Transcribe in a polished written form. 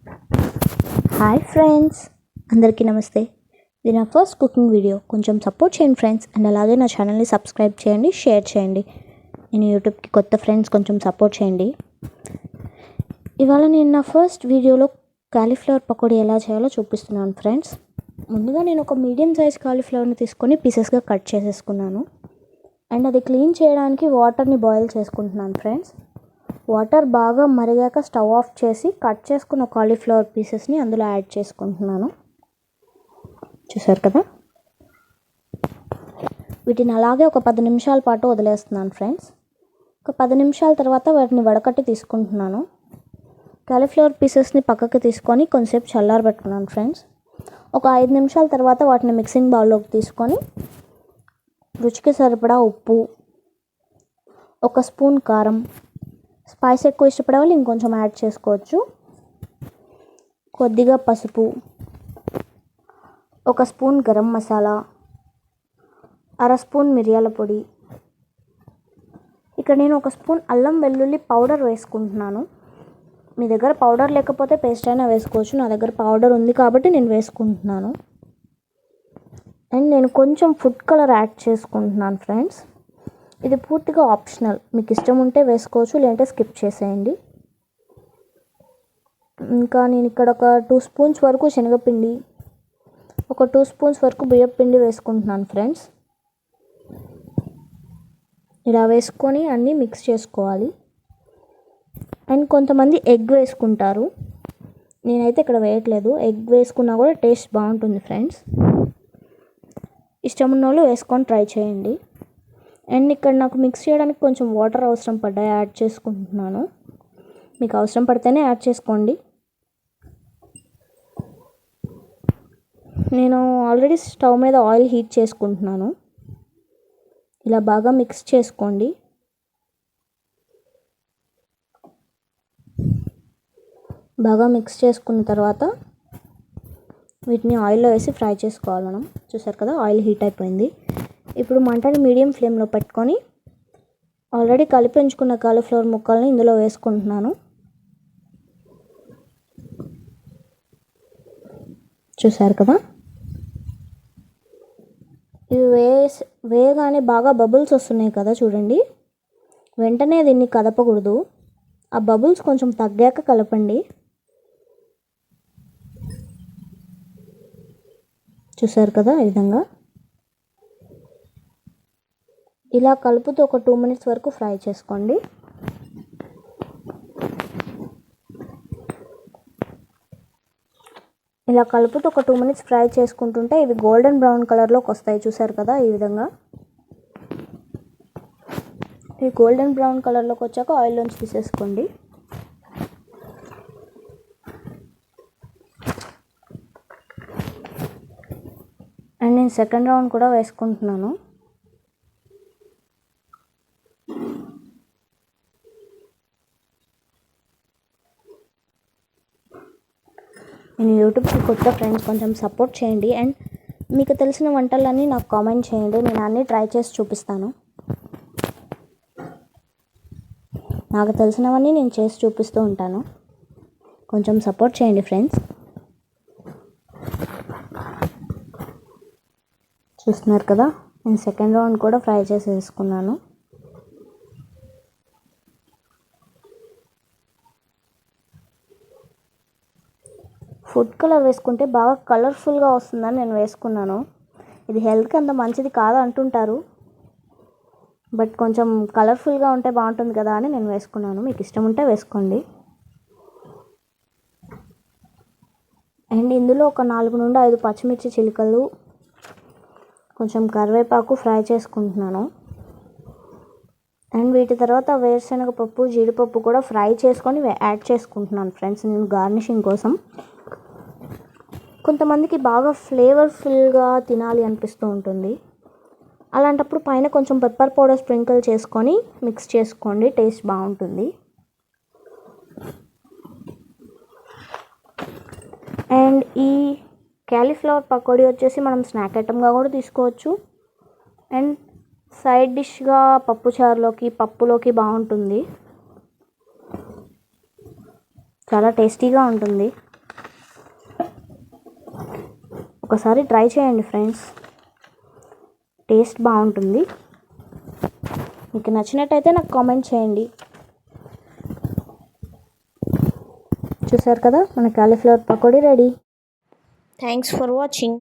Hi friends, అందరికీ నమస్తే. ఇది నా ఫస్ట్ కుకింగ్ వీడియో. కొంచెం సపోర్ట్ చేయండి ఫ్రెండ్స్, అండ్ అలాగే నా ఛానల్ని సబ్స్క్రైబ్ చేయండి, షేర్ చేయండి. నేను యూట్యూబ్కి కొత్త ఫ్రెండ్స్, కొంచెం సపోర్ట్ చేయండి. ఇవాళ నేను నా ఫస్ట్ వీడియోలో కాలీఫ్లవర్ పకోడీ ఎలా చేయాలో చూపిస్తున్నాను ఫ్రెండ్స్. ముందుగా నేను ఒక మీడియం సైజ్ కాలీఫ్లవర్ని తీసుకొని పీసెస్గా కట్ చేసేసుకున్నాను. అండ్ అది క్లీన్ చేయడానికి వాటర్ని బాయిల్ చేసుకుంటున్నాను ఫ్రెండ్స్. వాటర్ బాగా మరిగాక స్టవ్ ఆఫ్ చేసి కట్ చేసుకున్న కాలీఫ్లవర్ పీసెస్ని అందులో యాడ్ చేసుకుంటున్నాను. చూసారు కదా, వీటిని అలాగే ఒక 10 నిమిషాల పాటు వదిలేస్తున్నాను ఫ్రెండ్స్. ఒక 10 నిమిషాల తర్వాత వాటిని వడకట్టి తీసుకుంటున్నాను. కాలీఫ్లవర్ పీసెస్ని పక్కకి తీసుకొని కొంచెంసేపు చల్లారబెట్టుకున్నాను ఫ్రెండ్స్. ఒక 5 నిమిషాల తర్వాత వాటిని మిక్సింగ్ బౌల్లోకి తీసుకొని రుచికి సరిపడా ఉప్పు, 1 స్పూన్ కారం, స్పైస్ ఎక్కువ ఇష్టపడే వాళ్ళు ఇంకొంచెం యాడ్ చేసుకోవచ్చు, కొద్దిగా పసుపు, 1 స్పూన్ గరం మసాలా, 1/2 స్పూన్ మిరియాల పొడి. ఇక్కడ నేను 1 స్పూన్ అల్లం వెల్లుల్లి పౌడర్ వేసుకుంటున్నాను. మీ దగ్గర పౌడర్ లేకపోతే పేస్ట్ అయినా వేసుకోవచ్చు. నా దగ్గర పౌడర్ ఉంది కాబట్టి నేను వేసుకుంటున్నాను. అండ్ నేను కొంచెం ఫుడ్ కలర్ యాడ్ చేసుకుంటున్నాను ఫ్రెండ్స్. ఇది పూర్తిగా ఆప్షనల్, మీకు ఇష్టం ఉంటే వేసుకోవచ్చు, లేదంటే స్కిప్ చేసేయండి. ఇంకా నేను ఇక్కడ ఒక 2 స్పూన్స్ వరకు శనగపిండి, ఒక 2 స్పూన్స్ వరకు బియ్యపిండి వేసుకుంటున్నాను ఫ్రెండ్స్. ఇలా వేసుకొని అన్నీ మిక్స్ చేసుకోవాలి. అండ్ కొంతమంది ఎగ్ వేసుకుంటారు, నేనైతే ఇక్కడ వేయట్లేదు. ఎగ్ వేసుకున్నా కూడా టేస్ట్ బాగుంటుంది ఫ్రెండ్స్. ఇష్టం ఉన్న వాళ్ళు వేసుకొని ట్రై చేయండి. అండ్ ఇక్కడ నాకు మిక్స్ చేయడానికి కొంచెం వాటర్ అవసరం పడ్డాయి, యాడ్ చేసుకుంటున్నాను. మీకు అవసరం పడితేనే యాడ్ చేసుకోండి. నేను ఆల్రెడీ స్టవ్ మీద ఆయిల్ హీట్ చేసుకుంటున్నాను. ఇలా బాగా మిక్స్ చేసుకోండి. బాగా మిక్స్ చేసుకున్న తర్వాత వీటిని ఆయిల్లో వేసి ఫ్రై చేసుకోవాలి మనం. చూసారు కదా, ఆయిల్ హీట్ అయిపోయింది. ఇప్పుడు మంటని మీడియం ఫ్లేమ్లో పెట్టుకొని ఆల్రెడీ కలిపి ఉంచుకున్న కాలీఫ్లవర్ ముక్కల్ని ఇందులో వేసుకుంటున్నాను. చూసారు కదా, ఇవి వేయగానే బాగా బబుల్స్ వస్తున్నాయి కదా, చూడండి. వెంటనే దీన్ని కదపకూడదు, ఆ బబుల్స్ కొంచెం తగ్గాక కలపండి. చూసారు కదా, ఈ విధంగా ఇలా కలుపుతూ ఒక 2 మినిట్స్ వరకు ఫ్రై చేసుకోండి. ఇలా కలుపుతూ ఒక 2 మినిట్స్ ఫ్రై చేసుకుంటుంటే ఇవి గోల్డెన్ బ్రౌన్ కలర్లోకి వస్తాయి. చూసారు కదా, ఈ విధంగా ఇవి గోల్డెన్ బ్రౌన్ కలర్లోకి వచ్చాక ఆయిల్లోంచి తీసేసుకోండి. అండ్ నేను సెకండ్ రౌండ్ కూడా వేసుకుంటున్నాను. నేను యూట్యూబ్కి కొత్త ఫ్రెండ్స్, కొంచెం సపోర్ట్ చేయండి. అండ్ మీకు తెలిసిన వంటలన్నీ నాకు కామెంట్ చేయండి, నేను అన్నీ ట్రై చేసి చూపిస్తాను. నాకు తెలిసినవన్నీ నేను చేసి చూపిస్తూ ఉంటాను. కొంచెం సపోర్ట్ చేయండి ఫ్రెండ్స్. చూస్తున్నారు కదా, నేను సెకండ్ రౌండ్ కూడా ఫ్రై చేసి వేసుకున్నాను. ఫుడ్ కలర్ వేసుకుంటే బాగా కలర్ఫుల్గా వస్తుందని నేను వేసుకున్నాను. ఇది హెల్త్కి అంత మంచిది కాదు అంటుంటారు, బట్ కొంచెం కలర్ఫుల్గా ఉంటే బాగుంటుంది కదా అని నేను వేసుకున్నాను. మీకు ఇష్టం ఉంటే వేసుకోండి. అండ్ ఇందులో ఒక 4 నుండి 5 పచ్చిమిర్చి చిలుకలు, కొంచెం కరివేపాకు ఫ్రై చేసుకుంటున్నాను. అండ్ వీటి తర్వాత వేరుశనగ పప్పు, జీడిపప్పు కూడా ఫ్రై చేసుకొని యాడ్ చేసుకుంటున్నాను ఫ్రెండ్స్, నేను గార్నిషింగ్ కోసం. కొంతమందికి బాగా ఫ్లేవర్ఫుల్గా తినాలి అనిపిస్తూ ఉంటుంది, అలాంటప్పుడు పైన కొంచెం పెప్పర్ పౌడర్ స్ప్రింకిల్ చేసుకొని మిక్స్ చేసుకోండి, టేస్ట్ బాగుంటుంది. అండ్ ఈ కాలీఫ్లవర్ పకోడీ వచ్చేసి మనం స్నాక్ ఐటమ్గా కూడా తీసుకోవచ్చు. అండ్ సైడ్ డిష్గా పప్పుచారులోకి, పప్పులోకి బాగుంటుంది, చాలా టేస్టీగా ఉంటుంది. ఒకసారి ట్రై చేయండి ఫ్రెండ్స్, టేస్ట్ బాగుంటుంది. మీకు నచ్చినట్టయితే నాకు కామెంట్ చేయండి. చూసారు కదా, మన cauliflower pakodi ready. Thanks for watching.